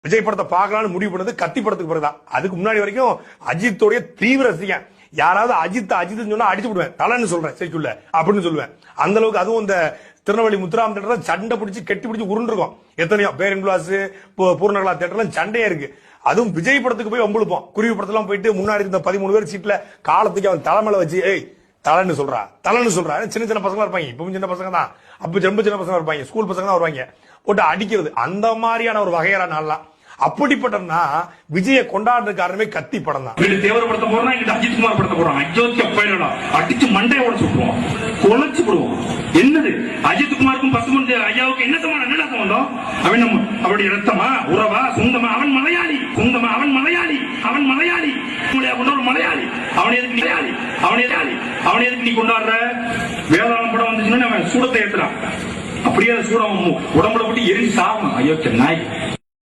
விஜய் படத்தை பார்க்கலாம்னு முடிவு பண்ணது கத்தி படத்துக்கு பிறகுதான். அதுக்கு முன்னாடி வரைக்கும் அஜித்தோடைய தீவிர ரசிகன். யாராவது அஜித் சொன்னா அடிச்சு விடுவேன், தலைன்னு சொல்றேன் சரிக்குள்ள அப்படின்னு சொல்லுவேன். அந்த அளவுக்கு. அதுவும் இந்த திருநெல்வேலி முத்துராம் தேட்டர் சண்டை பிடிச்சி கெட்டி பிடிச்சி உருண்டிருக்கும். எத்தனையோ பேரன்பிளாஸ் பூர்ணகலா தேட்டர்லாம் சண்டையா இருக்கு. அதுவும் விஜய் படத்துக்கு போய் வம்புழுப்போம். குருவி படத்தெல்லாம் போயிட்டு முன்னாடி இருந்த 13 பேர் சீட்ல காலத்துக்கு அவன் தலைமையில வச்சு ஏய் தலைன்னு சொல்றா. சின்ன சின்ன பசங்களா இருப்பாங்க. இப்பவும் சின்ன பசங்க தான், அப்ப ரொம்ப சின்ன பசங்க இருப்பாங்க, ஸ்கூல் பசங்க தான் வருவாங்க. போட்டு அடிக்கிறது அந்த மாதிரியான ஒரு வகையான நாள்லாம். அப்படிப்பட்டனா விஜய கொண்டாடுற காரணமே கத்தி படம் தான். தேவர் படத்தை போறோம், இங்க அஜித் குமார் படத்தை போறோம். அஜோத்திய பயிரடா அடிச்சு மண்டையோட சுட்டுவோம், கொலைச்சு விடுவோம். என்னது அஜித் குமாருக்கும் பசுமந்தி ஐயாவுக்கு என்ன சம்பந்தம்? அவன் நம்ம அவருடைய ரத்தமா உறவா சொந்தமா? அவன் மலையாளி, சொந்தமா அவன் மலையாளி, அவன் மலையாளி ஒரு மலையாளி. அவனை எதுக்கு மலையாளி? அவனை எதுக்கு நீ கொண்டாடுற? வேதாளம் படம் வந்துச்சுன்னா அவன் சூடத்தை ஏத்துறான். அப்படியே சூடம் உடம்புல போட்டு எரிஞ்சு சாகும். அயோக்கிய நாய்.